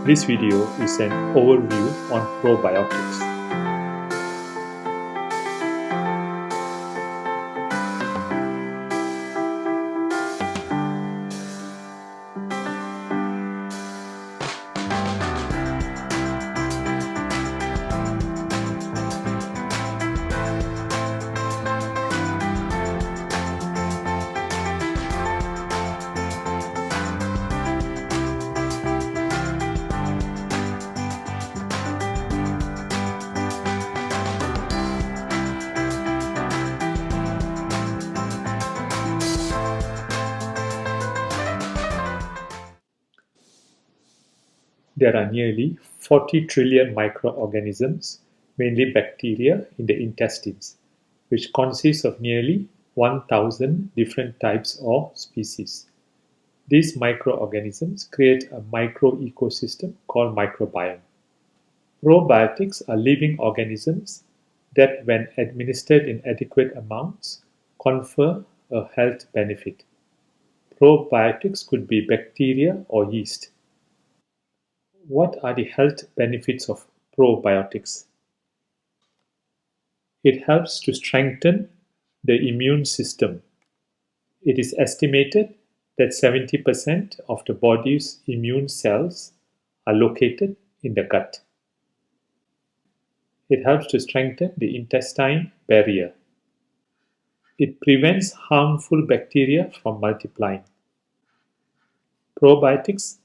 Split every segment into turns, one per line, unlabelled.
This video is an overview on probiotics. There are nearly 40 trillion microorganisms, mainly bacteria, in the intestines, which consists of nearly 1,000 different types or species. These microorganisms create a microecosystem called microbiome. Probiotics are living organisms that, when administered in adequate amounts, confer a health benefit. Probiotics could be bacteria or yeast. What are the health benefits of probiotics? It helps to strengthen the immune system. It is estimated that 70% of the body's immune cells are located in the gut. It helps to strengthen the intestine barrier. It prevents harmful bacteria from multiplying. Probiotics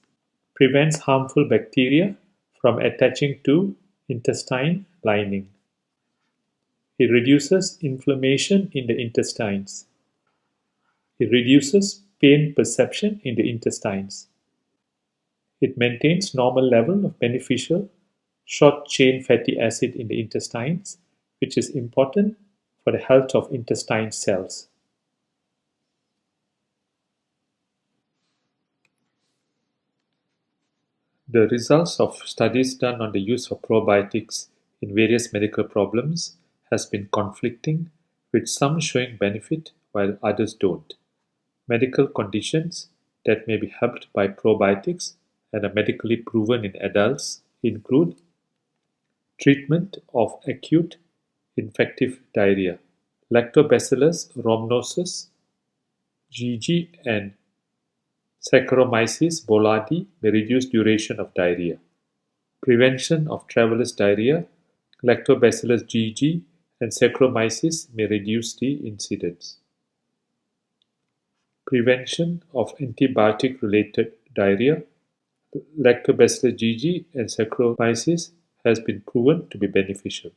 prevents harmful bacteria from attaching to intestine lining. It reduces inflammation in the intestines. It reduces pain perception in the intestines. It maintains normal level of beneficial short-chain fatty acid in the intestines, which is important for the health of intestine cells. The results of studies done on the use of probiotics in various medical problems has been conflicting, with some showing benefit while others don't. Medical conditions that may be helped by probiotics and are medically proven in adults include treatment of acute infective diarrhea, Lactobacillus rhamnosus, GG, and Saccharomyces boulardii may reduce duration of diarrhea. Prevention of travelers' diarrhea, Lactobacillus GG and Saccharomyces may reduce the incidence. Prevention of antibiotic-related diarrhea, Lactobacillus GG and Saccharomyces has been proven to be beneficial.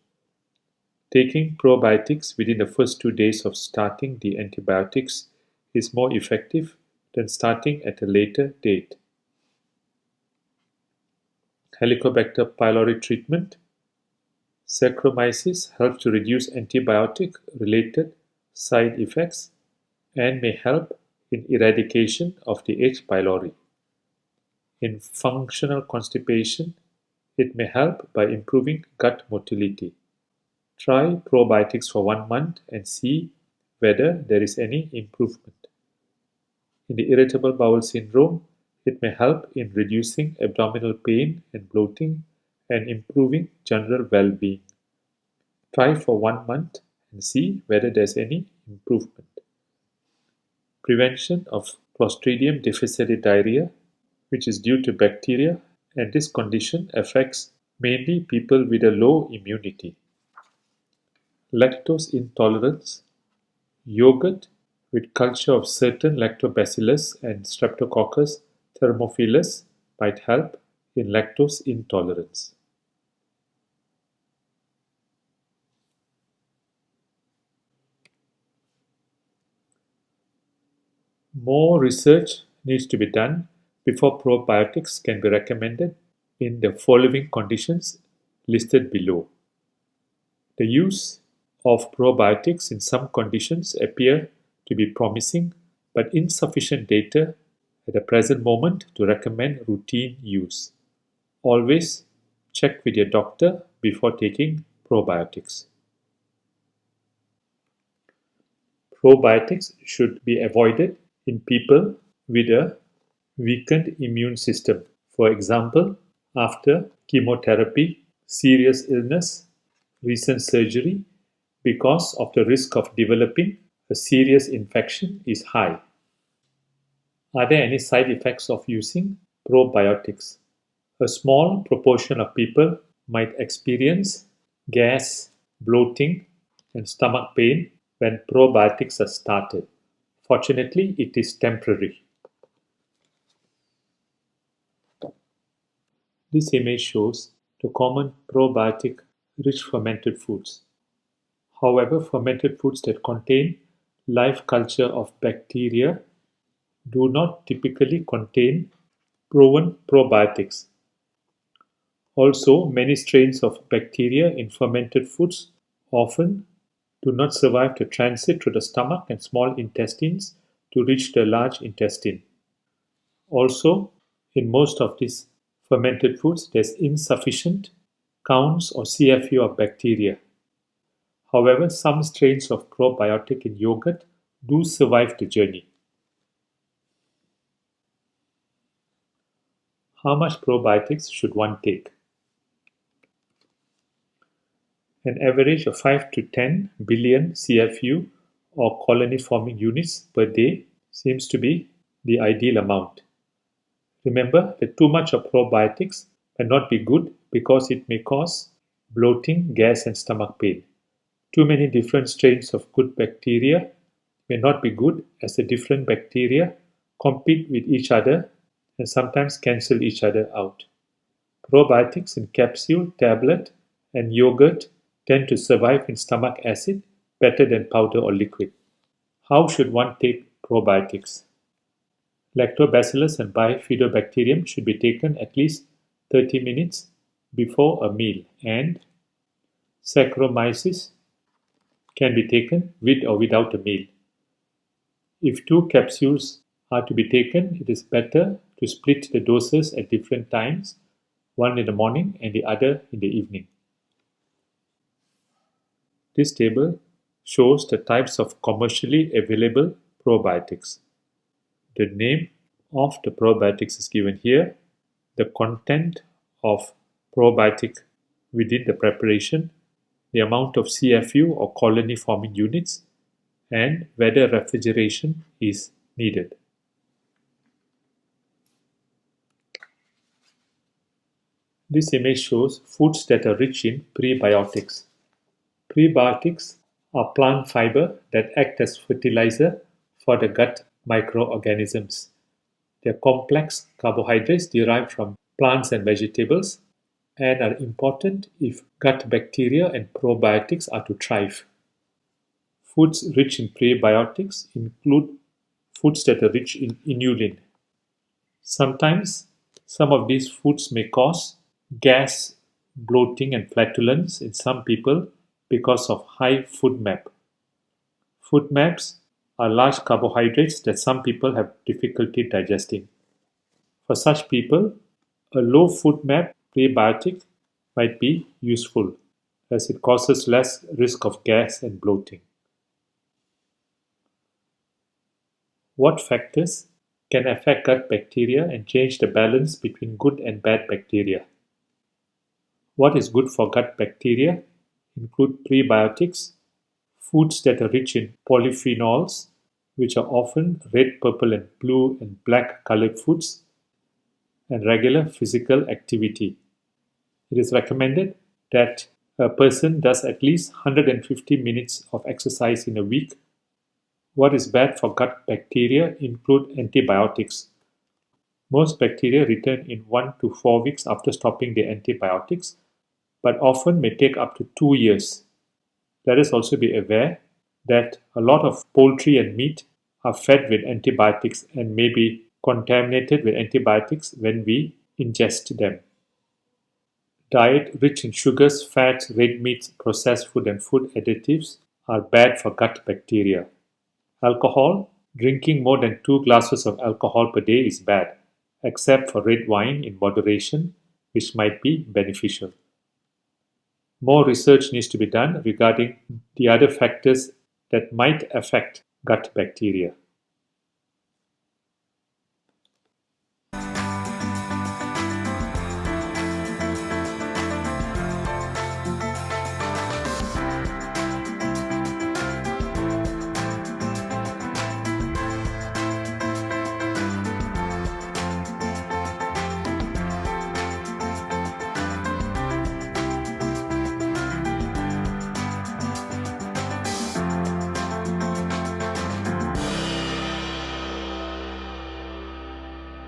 Taking probiotics within the first 2 days of starting the antibiotics is more effective than starting at a later date. Helicobacter pylori treatment. Saccharomyces helps to reduce antibiotic-related side effects and may help in eradication of the H. pylori. In functional constipation, it may help by improving gut motility. Try probiotics for 1 month and see whether there is any improvement. In the irritable bowel syndrome, it may help in reducing abdominal pain and bloating and improving general well-being. Try for 1 month and see whether there is any improvement. Prevention of Clostridium difficile diarrhea, which is due to bacteria, and this condition affects mainly people with a low immunity. Lactose intolerance, yogurt with culture of certain lactobacillus and streptococcus thermophilus might help in lactose intolerance. More research needs to be done before probiotics can be recommended in the following conditions listed below. The use of probiotics in some conditions appear to be promising, but insufficient data at the present moment to recommend routine use. Always check with your doctor before taking probiotics. Probiotics should be avoided in people with a weakened immune system. For example, after chemotherapy, serious illness, recent surgery, because of the risk of developing a serious infection is high. Are there any side effects of using probiotics? A small proportion of people might experience gas, bloating, and stomach pain when probiotics are started. Fortunately, it is temporary. This image shows the common probiotic-rich fermented foods. However, fermented foods that contain live culture of bacteria do not typically contain proven probiotics. Also, many strains of bacteria in fermented foods often do not survive the transit through the stomach and small intestines to reach the large intestine. Also, in most of these fermented foods, there's insufficient counts or CFU of bacteria. However, some strains of probiotic in yogurt do survive the journey. How much probiotics should one take? An average of 5 to 10 billion CFU or colony-forming units per day seems to be the ideal amount. Remember that too much of probiotics may not be good because it may cause bloating, gas, and stomach pain. Too many different strains of good bacteria may not be good as the different bacteria compete with each other and sometimes cancel each other out. Probiotics in capsule, tablet, and yogurt tend to survive in stomach acid better than powder or liquid. How should one take probiotics? Lactobacillus and bifidobacterium should be taken at least 30 minutes before a meal, and Saccharomyces can be taken with or without a meal. If 2 capsules are to be taken, it is better to split the doses at different times, one in the morning and the other in the evening. This table shows the types of commercially available probiotics. The name of the probiotics is given here, the content of probiotic within the preparation, the amount of CFU or colony forming units, and whether refrigeration is needed. This image shows foods that are rich in prebiotics. Prebiotics are plant fiber that act as fertilizer for the gut microorganisms. They are complex carbohydrates derived from plants and vegetables and are important if gut bacteria and probiotics are to thrive. Foods rich in prebiotics include foods that are rich in inulin. Sometimes some of these foods may cause gas, bloating, and flatulence in some people because of high FODMAP. FODMAPs are large carbohydrates that some people have difficulty digesting. For such people, a low FODMAP prebiotic might be useful as it causes less risk of gas and bloating. What factors can affect gut bacteria and change the balance between good and bad bacteria? What is good for gut bacteria include prebiotics, foods that are rich in polyphenols, which are often red, purple, and blue and black colored foods, and regular physical activity. It is recommended that a person does at least 150 minutes of exercise in a week. What is bad for gut bacteria include antibiotics. Most bacteria return in 1 to 4 weeks after stopping the antibiotics, but often may take up to 2 years. Let us also be aware that a lot of poultry and meat are fed with antibiotics and may be contaminated with antibiotics when we ingest them. Diet rich in sugars, fats, red meats, processed food, and food additives are bad for gut bacteria. Alcohol, drinking more than 2 glasses of alcohol per day is bad, except for red wine in moderation, which might be beneficial. More research needs to be done regarding the other factors that might affect gut bacteria.